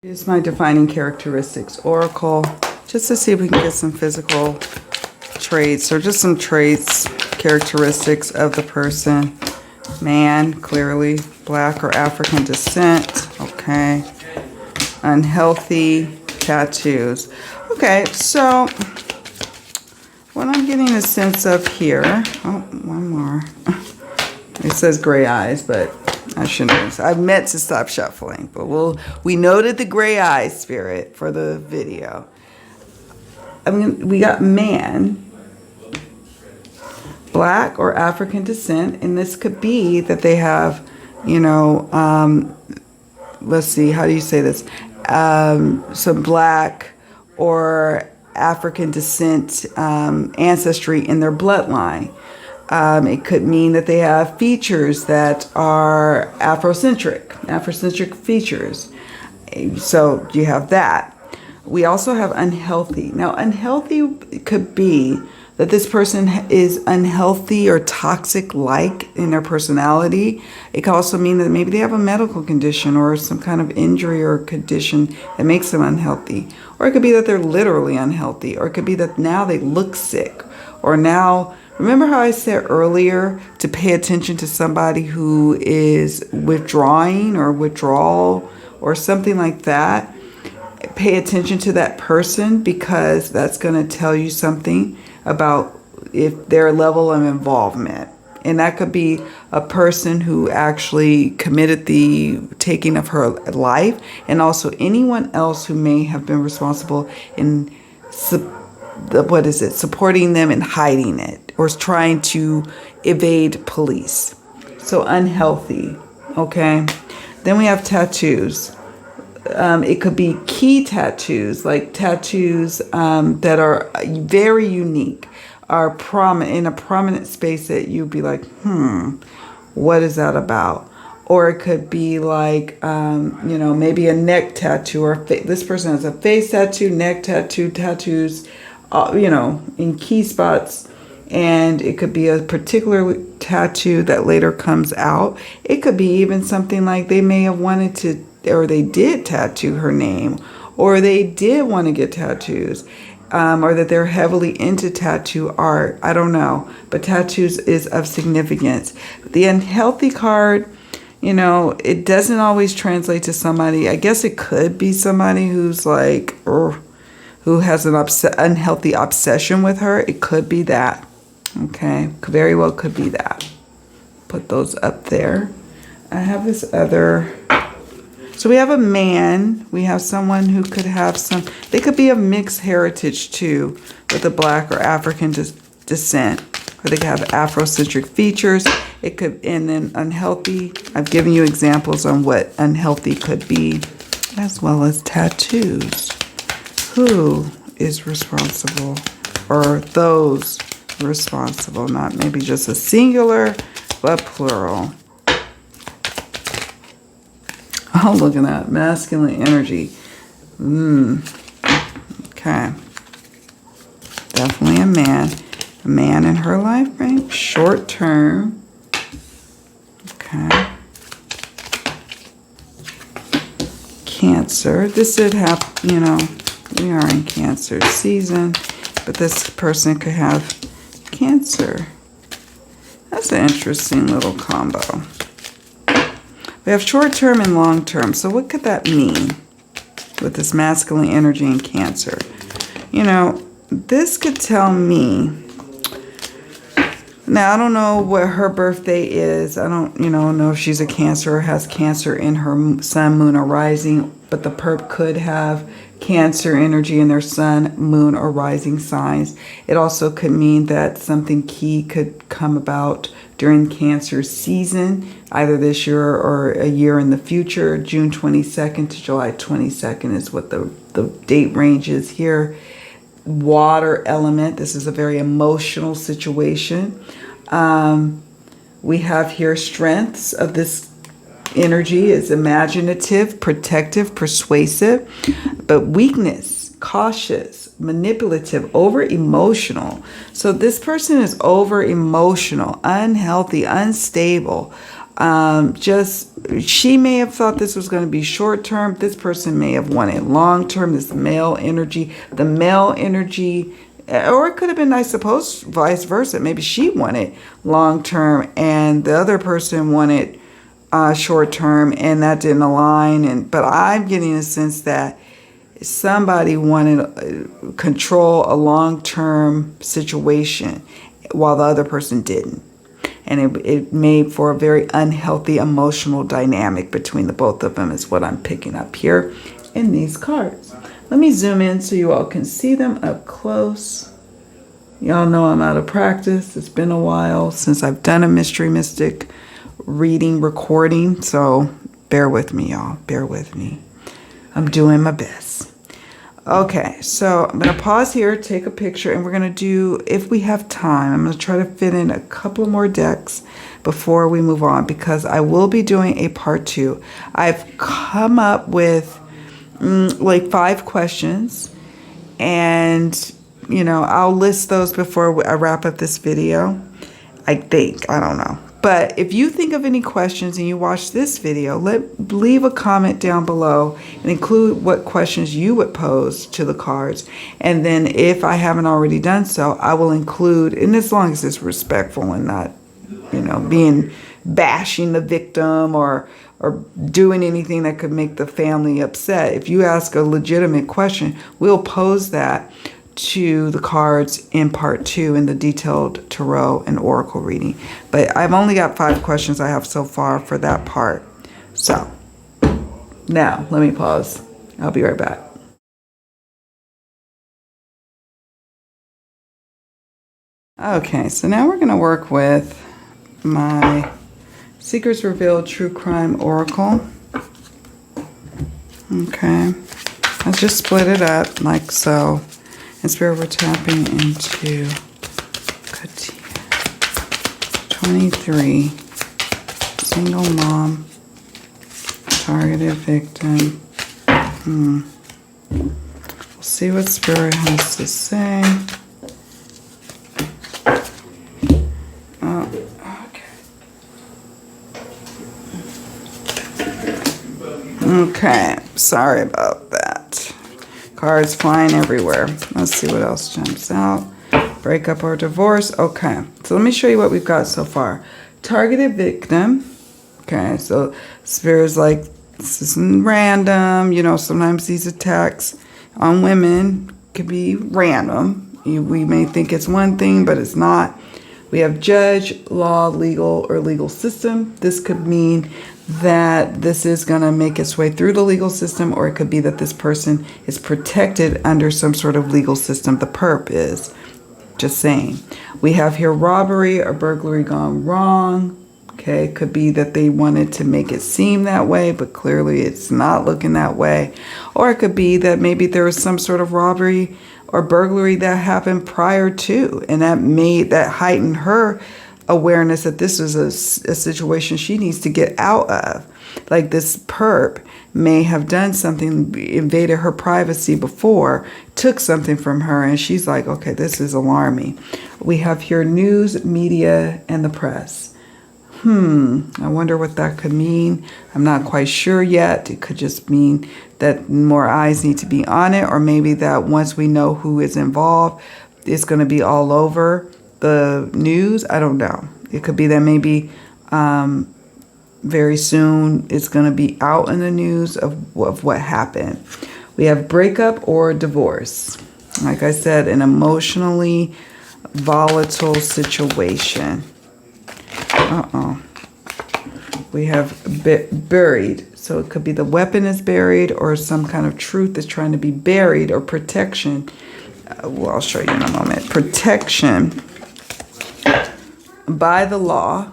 Use my defining characteristics oracle just to see if we can get some physical traits or just some traits, characteristics of the person. Man, clearly black or African descent. Okay. Unhealthy, tattoos. Okay, so what I'm getting a sense of here. Oh, one more. It says gray eyes, but I shouldn't. I meant to stop shuffling, but we noted the gray eyes spirit for the video. I mean, we got man, black or African descent, and this could be that they have, you know, let's see, how do you say this? Some black or African descent ancestry in their bloodline. It could mean that they have features that are Afrocentric features. So you have that. We also have unhealthy. Now, unhealthy could be that this person is unhealthy or toxic-like in their personality. It could also mean that maybe they have a medical condition or some kind of injury or condition that makes them unhealthy. Or it could be that they're literally unhealthy. Or it could be that now they look sick. Or now, remember how I said earlier to pay attention to somebody who is withdrawing or withdrawal or something like that? Pay attention to that person because that's going to tell you something about if their level of involvement. And that could be a person who actually committed the taking of her life, and also anyone else who may have been responsible in supporting them and hiding it or trying to evade police. So unhealthy. Okay. Then we have tattoos. It could be key tattoos, like tattoos that are very unique, are prominent in a prominent space that you'd be like, what is that about? Or it could be like, you know, maybe a neck tattoo, or this person has a face tattoo, neck tattoo, tattoos, you know, in key spots. And it could be a particular tattoo that later comes out. It could be even something like they may have wanted to, or they did tattoo her name, or they did want to get tattoos, or that they're heavily into tattoo art. I don't know, but tattoos is of significance. The unhealthy card, you know, it doesn't always translate to somebody. I guess it could be somebody who's like, who has an unhealthy obsession with her. It could be that. Okay, very well could be that. Put those up there. I have this other. So we have a man. We have someone who could have some. They could be of mixed heritage too, with a black or African descent. Or they could have Afrocentric features. It could, and then unhealthy. I've given you examples on what unhealthy could be, as well as tattoos. Who is responsible, or those responsible? Not maybe just a singular, but plural. Oh, look at that. Masculine energy. Okay. Definitely a man. A man in her life, right? Short term. Okay. Cancer. This did have, you know, we are in Cancer season, but this person could have Cancer. That's an interesting little combo. We have short-term and long-term. So what could that mean with this masculine energy in Cancer? You know, this could tell me. Now, I don't know what her birthday is. I don't, know if she's a Cancer or has Cancer in her sun, moon, or rising. But the perp could have Cancer energy in their sun, moon, or rising signs. It also could mean that something key could come about during Cancer season, either this year or a year in the future. June 22nd to July 22nd is what the date range is here. Water element. This is a very emotional situation. We have here strengths of this energy is imaginative, protective, persuasive, but weakness, cautious, manipulative, over-emotional. So this person is over-emotional, unhealthy, unstable, She may have thought this was going to be short term. This person may have wanted long term. This male energy, the male energy, or it could have been, I suppose, vice versa. Maybe she wanted long term and the other person wanted short term, and that didn't align. But I'm getting a sense that somebody wanted control a long term situation while the other person didn't. And it made for a very unhealthy emotional dynamic between the both of them is what I'm picking up here in these cards. Let me zoom in so you all can see them up close. Y'all know I'm out of practice. It's been a while since I've done a Mystery Mystic reading recording. So bear with me, y'all. Bear with me. I'm doing my best. Okay, so I'm going to pause here, take a picture, and we're going to do, if we have time, I'm going to try to fit in a couple more decks before we move on, because I will be doing a part 2. I've come up with like 5 questions, and, you know, I'll list those before I wrap up this video. I think, I don't know. But if you think of any questions and you watch this video, leave a comment down below and include what questions you would pose to the cards. And then if I haven't already done so, I will include, and as long as it's respectful and not, you know, bashing the victim or doing anything that could make the family upset. If you ask a legitimate question, we'll pose that to the cards in part 2 in the detailed tarot and oracle reading. But I've only got 5 questions I have so far for that part. So now let me pause. I'll be right back. Okay, so now we're going to work with my Secrets Revealed True Crime Oracle. Okay, I'll just split it up like so. And Spirit, we're tapping into Katia, 23, single mom, targeted victim. We'll see what Spirit has to say. Oh, okay. Okay, sorry about that. Cards flying everywhere. Let's see what else jumps out. Breakup or divorce. Okay, so let me show you what we've got so far. Targeted victim. Okay, so Spirit's like, this isn't random. You know, sometimes these attacks on women could be random. We may think it's one thing, but it's not. We have judge, law, legal, or legal system. This could mean that this is going to make its way through the legal system, or it could be that this person is protected under some sort of legal system. The perp is. Just saying. We have here robbery or burglary gone wrong. Okay, it could be that they wanted to make it seem that way, but clearly it's not looking that way. Or it could be that maybe there was some sort of robbery or burglary that happened prior to, and that heightened her awareness that this is a situation she needs to get out of. Like this perp may have done something, invaded her privacy before, took something from her, and she's like, okay, this is alarming. We have here news, media, and the press. I wonder what that could mean. I'm not quite sure yet. It could just mean that more eyes need to be on it, or maybe that once we know who is involved, it's going to be all over the news. I don't know. It could be that maybe very soon it's going to be out in the news of what happened. We have breakup or divorce. Like I said, an emotionally volatile situation. We have buried. So it could be the weapon is buried, or some kind of truth is trying to be buried, or protection. Well, I'll show you in a moment. Protection by the law.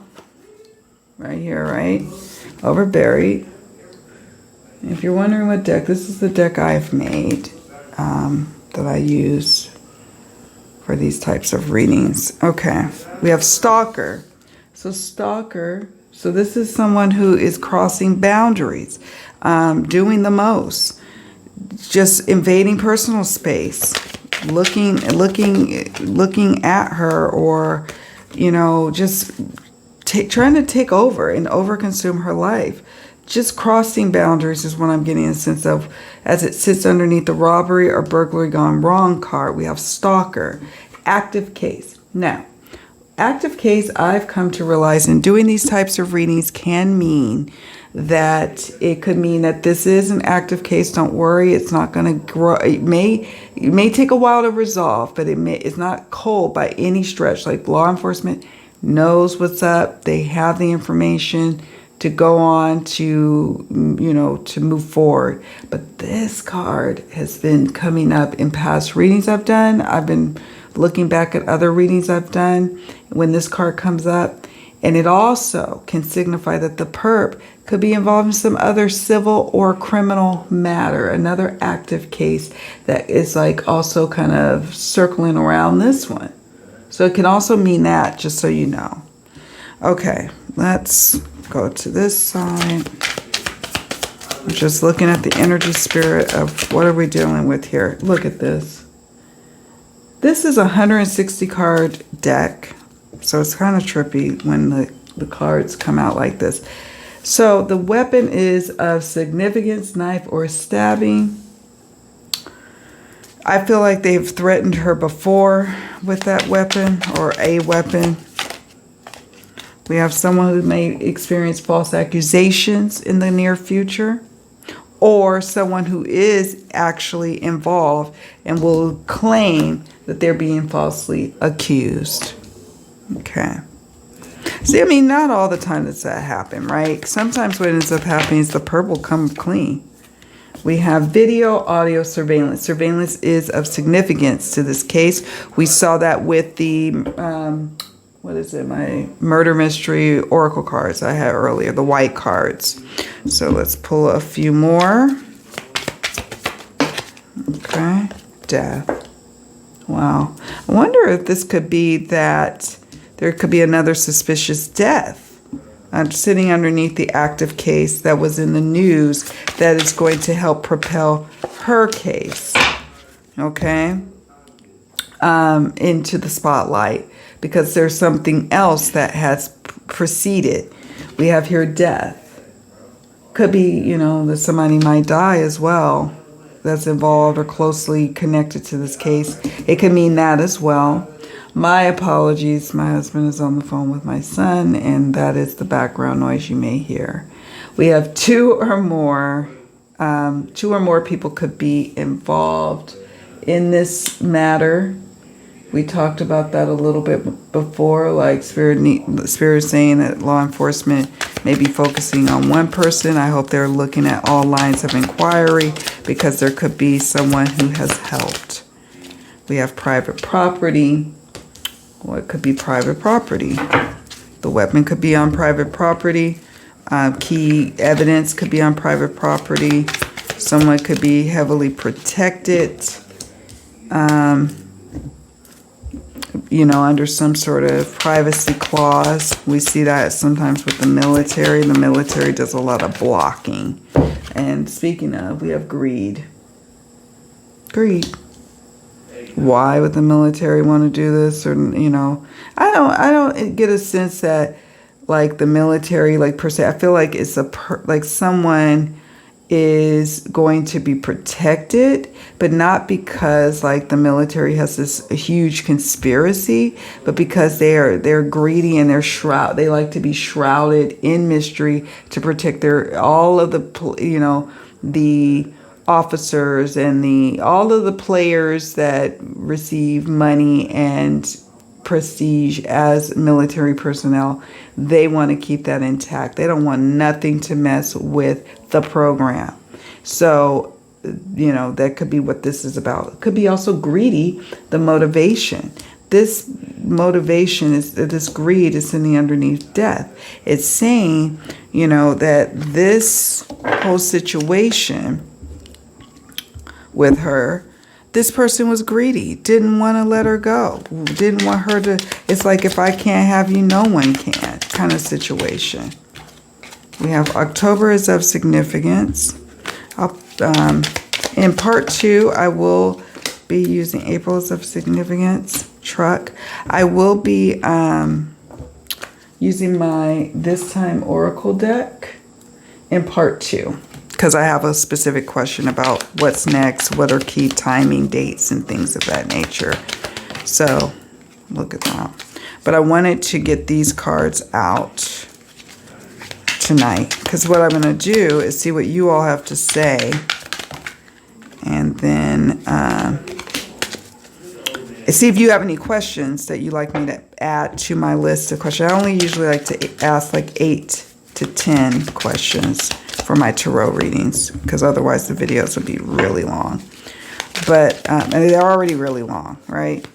Right here, right? Over buried. If you're wondering what deck, this is the deck I've made that I use for these types of readings. Okay. We have stalker. So stalker. So this is someone who is crossing boundaries, doing the most, just invading personal space, looking at her, or, you know, just trying to take over and overconsume her life. Just crossing boundaries is what I'm getting a sense of, as it sits underneath the robbery or burglary gone wrong card. We have stalker, active case. Now, active case, I've come to realize in doing these types of readings can mean that it could mean that this is an active case. Don't worry, it's not going to grow. It may take a while to resolve, but it's not cold by any stretch. Like, law enforcement knows what's up. They have the information to go on to, to move forward. But this card has been coming up in past readings I've done. I've been looking back at other readings I've done when this card comes up. And it also can signify that the perp could be involved in some other civil or criminal matter, another active case that is like also kind of circling around this one. So it can also mean that, just so you know. Okay, let's go to this side. I'm just looking at the energy spirit of what are we dealing with here. Look at this. This is a 160 card deck. So it's kind of trippy when the cards come out like this. So the weapon is of significance, knife or stabbing. I feel like they've threatened her before with that weapon or a weapon. We have someone who may experience false accusations in the near future, or someone who is actually involved and will claim that they're being falsely accused. Okay. See, I mean, not all the time does that happen, right? Sometimes what ends up happening is the perp will come clean. We have video, audio, surveillance. Surveillance is of significance to this case. We saw that with the, my murder mystery oracle cards I had earlier, the white cards. So let's pull a few more. Okay, death. Wow. I wonder if this could be that there could be another suspicious death. I'm sitting underneath the active case that was in the news that is going to help propel her case, okay, into the spotlight, because there's something else that has preceded. We have here death. Could be, that somebody might die as well that's involved or closely connected to this case. It could mean that as well. My apologies. My husband is on the phone with my son, and that is the background noise you may hear. We have two or more people could be involved in this matter. We talked about that a little bit before, like Spirit is saying that law enforcement may be focusing on one person. I hope they're looking at all lines of inquiry, because there could be someone who has helped. We have private property. What could be private property? The weapon could be on private property. Key evidence could be on private property. Someone could be heavily protected, under some sort of privacy clause. We see that sometimes with the military. The military does a lot of blocking. And speaking of, we have greed. Greed. Why would the military want to do this? Or, I don't get a sense that, like, the military, like, per se, I feel like it's like someone is going to be protected, but not because, like, the military has this huge conspiracy, but because they're greedy and they like to be shrouded in mystery to protect all of the officers and all of the players that receive money and prestige as military personnel. They want to keep that intact. They don't want nothing to mess with the program. So, that could be what this is about. It could be also greedy, the motivation. This motivation this greed is sitting underneath death. It's saying, that this whole situation with her, this person was greedy, didn't want to let her go, didn't want her to, it's like, if I can't have you, no one can kind of situation. We have October is of significance. In part 2, I will be using April is of significance, truck. I will be using my This Time Oracle deck in part 2. Because I have a specific question about what's next, what are key timing dates and things of that nature. So, look at that. But I wanted to get these cards out tonight. Because what I'm going to do is see what you all have to say. And then see if you have any questions that you'd like me to add to my list of questions. I only usually like to ask like 8 to 10 questions for my tarot readings, because otherwise the videos would be really long. But and they're already really long, right?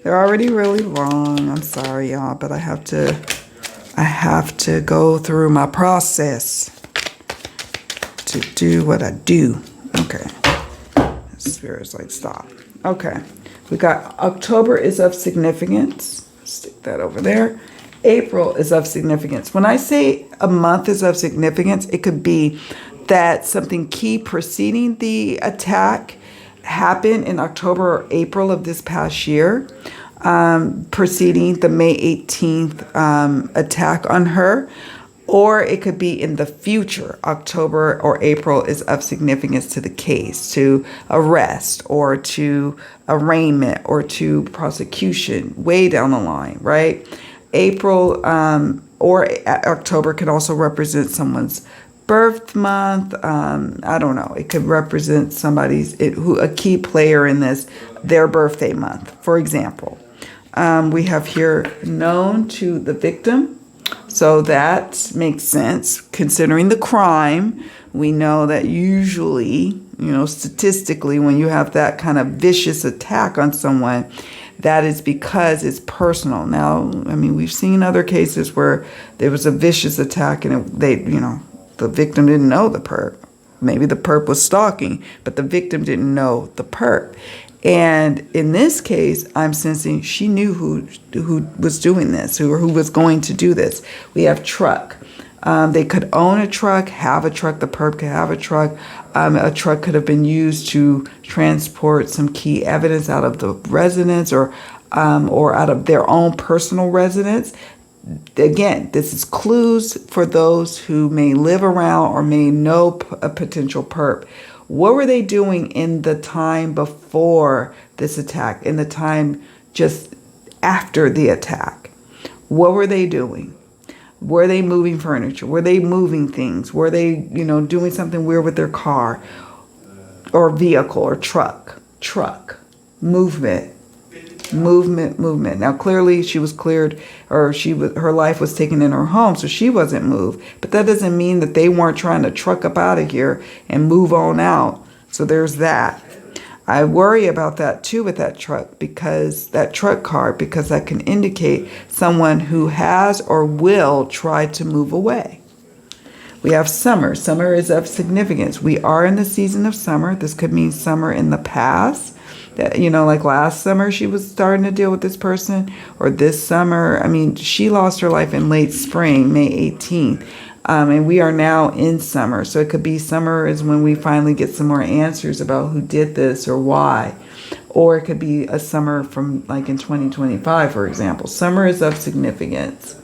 They're already really long. I'm sorry, y'all, but I have to go through my process to do what I do. Okay. Spirit's like, stop. Okay. We got October is of significance. Stick that over there. April is of significance. When I say a month is of significance, it could be that something key preceding the attack happened in October or April of this past year, preceding the May 18th attack on her. Or it could be in the future. October or April is of significance to the case, to arrest or to arraignment or to prosecution way down the line, right? April or October can also represent someone's birth month. I don't know. It could represent a key player in this, their birthday month, for example. We have here known to the victim. So that makes sense. Considering the crime, we know that usually, statistically, when you have that kind of vicious attack on someone, that is because it's personal. Now, I mean, we've seen other cases where there was a vicious attack and the victim didn't know the perp. Maybe the perp was stalking, but the victim didn't know the perp. And in this case, I'm sensing she knew who was doing this, who was going to do this. We have truck. They could own a truck, have a truck. The perp could have a truck. A truck could have been used to transport some key evidence out of the residence or out of their own personal residence. Again, this is clues for those who may live around or may know a potential perp. What were they doing in the time before this attack, in the time just after the attack? What were they doing? Were they moving furniture? Were they moving things? Were they, doing something weird with their car or vehicle or truck? Movement. Now, clearly she was cleared, or her life was taken in her home, so she wasn't moved. But that doesn't mean that they weren't trying to truck up out of here and move on out. So there's that. I worry about that too with that truck, because that truck card, because that can indicate someone who has or will try to move away. We have summer. Summer is of significance. We are in the season of summer. This could mean summer in the past. That, like last summer she was starting to deal with this person, or this summer. I mean, she lost her life in late spring, May 18th. And we are now in summer. So it could be summer is when we finally get some more answers about who did this or why. Or it could be a summer from like in 2025, for example. Summer is of significance.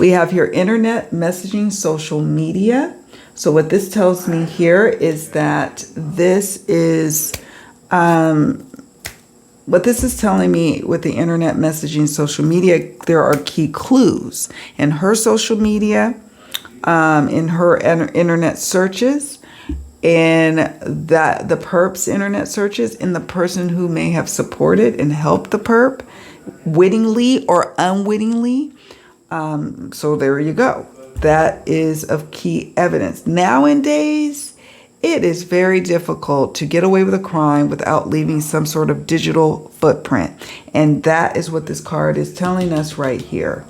We have here internet messaging, social media. So what this tells me here is that this is... what this is telling me with the internet messaging, social media, there are key clues in her social media, in her internet searches, in that the perp's internet searches, in the person who may have supported and helped the perp, wittingly or unwittingly. So there you go. That is of key evidence. Nowadays, it is very difficult to get away with a crime without leaving some sort of digital footprint. And that is what this card is telling us right here.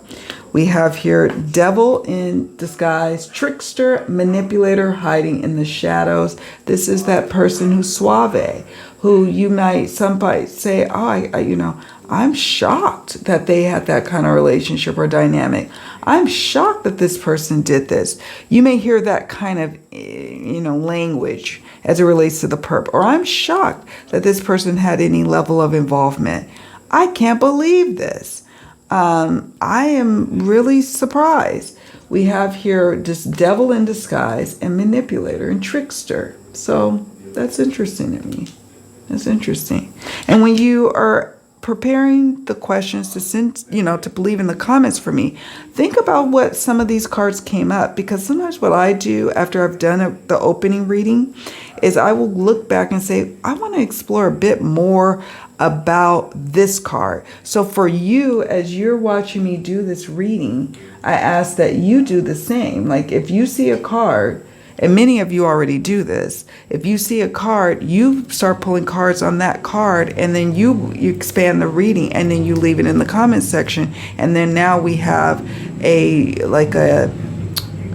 We have here devil in disguise, trickster, manipulator, hiding in the shadows. This is that person who's suave, who somebody say, oh, I'm shocked that they had that kind of relationship or dynamic. I'm shocked that this person did this. You may hear that kind of, language as it relates to the perp. Or I'm shocked that this person had any level of involvement. I can't believe this. I am really surprised. We have here this devil in disguise and manipulator and trickster. So that's interesting to me. That's interesting. And when you are preparing the questions to send, to leave in the comments for me, think about what some of these cards came up, because sometimes what I do after I've done the opening reading is I will look back and say, I want to explore a bit more about this card. So for you, as you're watching me do this reading, I ask that you do the same. Like if you see a card, and many of you already do this, if you see a card, you start pulling cards on that card, and then you expand the reading, and then you leave it in the comments section. And then now we have a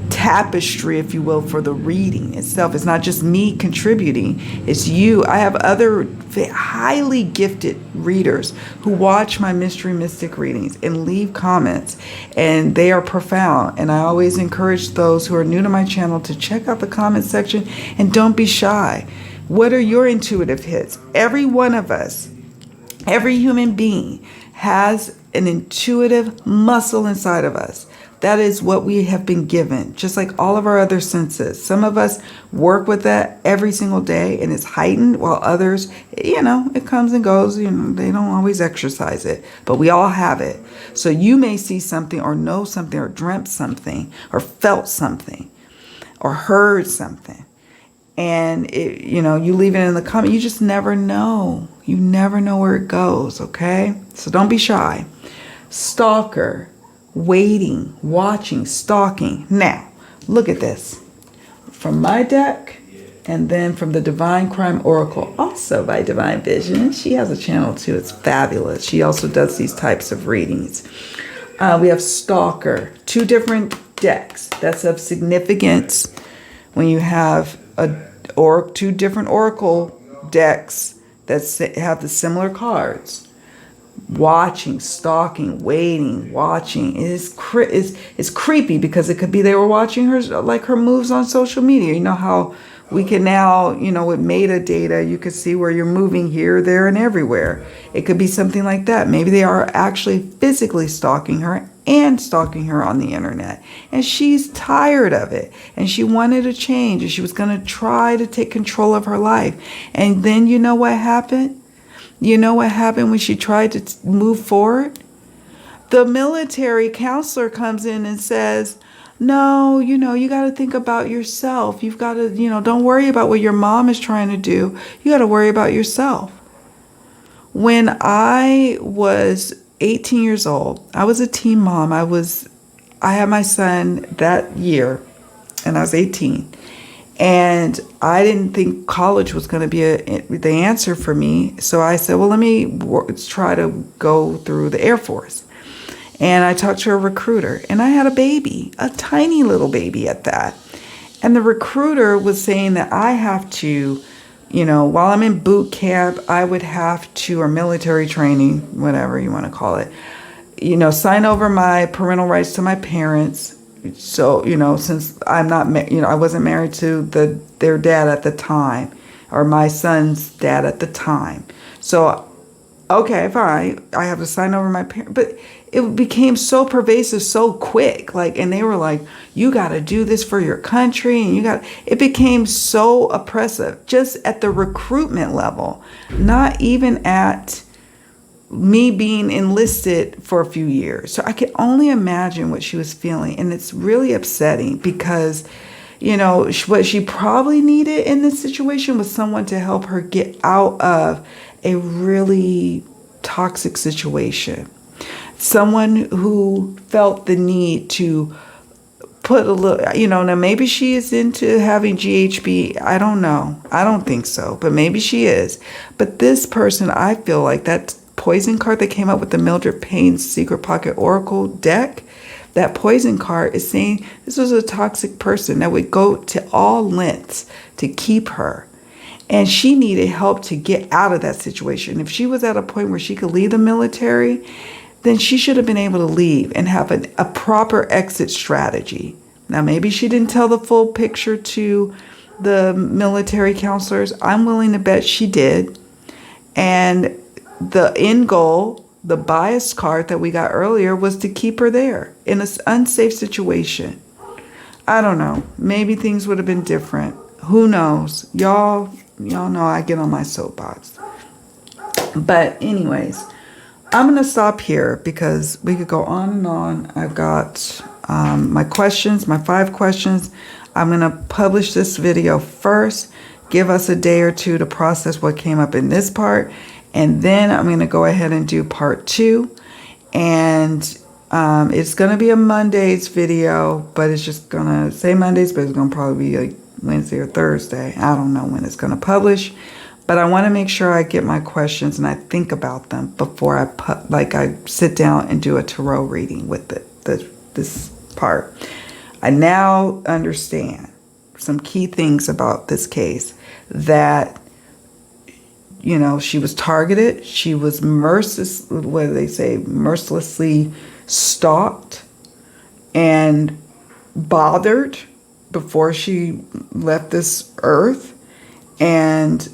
tapestry, if you will, for the reading itself. It's not just me contributing, it's you. I have other highly gifted readers who watch my Mystery Mystic readings and leave comments, and they are profound. And I always encourage those who are new to my channel to check out the comment section, and don't be shy. What are your intuitive hits? Every one of us, every human being has an intuitive muscle inside of us. That is what we have been given, just like all of our other senses. Some of us work with that every single day and it's heightened, while others, it comes and goes. They don't always exercise it, but we all have it. So you may see something or know something or dreamt something or felt something or heard something. And, you leave it in the comment. You just never know. You never know where it goes, okay? So don't be shy. Stalker. Waiting, watching, stalking. Now, look at this. From my deck, and then from the Divine Crime Oracle, also by Divine Vision. She has a channel too. It's fabulous. She also does these types of readings. We have Stalker. 2 different decks. That's of significance when you have 2 different Oracle decks that have the similar cards. Watching, stalking, waiting, watching is creepy, because it could be they were watching her moves on social media. You know how we can now, with metadata, you could see where you're moving here, there, and everywhere. It could be something like that. Maybe they are actually physically stalking her and stalking her on the internet, and she's tired of it, and she wanted a change, and she was going to try to take control of her life. And then you know what happened? You know what happened when she tried to move forward? The military counselor comes in and says, no, you got to think about yourself. You've got to, don't worry about what your mom is trying to do. You got to worry about yourself. When I was 18 years old, I was a teen mom. I had my son that year, and I was 18. And I didn't think college was going to be the answer for me. So I said, well, let me try to go through the Air Force. And I talked to a recruiter, and I had a baby, a tiny little baby at that. And the recruiter was saying that I have to, while I'm in boot camp, I would have to, or military training, whatever you want to call it, sign over my parental rights to my parents. So, since I'm not, I wasn't married to their dad at the time, or my son's dad at the time. So, okay, fine. I have to sign over my parents. But it became so pervasive so quick. And they were like, you got to do this for your country. And it became so oppressive just at the recruitment level, not even at me being enlisted for a few years. So I can only imagine what she was feeling. And it's really upsetting, because, what she probably needed in this situation was someone to help her get out of a really toxic situation. Someone who felt the need to put a little, now maybe she is into having GHB. I don't know. I don't think so, but maybe she is. But this person, I feel like that poison card that came up with the Mildred Payne's Secret Pocket Oracle deck, that poison card is saying this was a toxic person that would go to all lengths to keep her. And she needed help to get out of that situation. If she was at a point where she could leave the military, then she should have been able to leave and have a proper exit strategy. Now, maybe she didn't tell the full picture to the military counselors. I'm willing to bet she did. And the end goal the bias card that we got earlier was to keep her there in an unsafe situation. I don't know. Maybe things would have been different. Who knows? Y'all know I get on my soapbox. But anyways, I'm going to stop here because we could go on and on. I've got my questions, my 5 questions. I'm going to publish this video first, give us a day or two to process what came up in this part, and then I'm going to go ahead and do part 2. And it's going to be a Monday's video, but it's just going to say Mondays, but it's going to probably be like Wednesday or Thursday. I don't know when it's going to publish, but I want to make sure I get my questions and I think about them before I sit down and do a tarot reading with this part. I now understand some key things about this case, that, you know, she was targeted. She was mercilessly stalked and bothered before she left this earth, and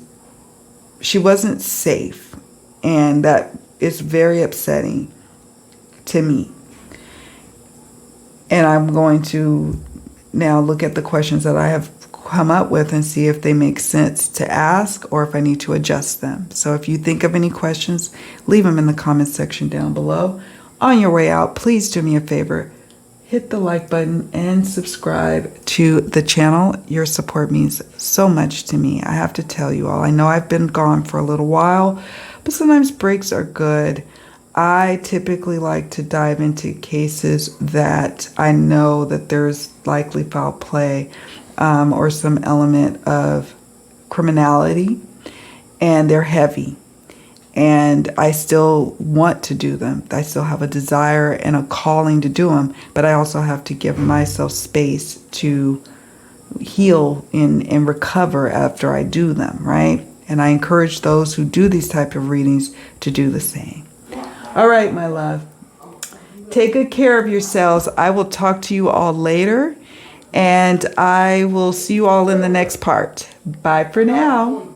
she wasn't safe, and that is very upsetting to me. And I'm going to now look at the questions that I have come up with and see if they make sense to ask or if I need to adjust them. So if you think of any questions, leave them in the comment section down below. On your way out, please do me a favor. Hit the like button and subscribe to the channel. Your support means so much to me. I have to tell you all. I know I've been gone for a little while, but sometimes breaks are good. I typically like to dive into cases that I know that there's likely foul play or some element of criminality, and they're heavy. And I still want to do them. I still have a desire and a calling to do them, but I also have to give myself space to heal and recover after I do them, right? And I encourage those who do these type of readings to do the same. All right, my love. Take good care of yourselves. I will talk to you all later, and I will see you all in the next part. Bye for now.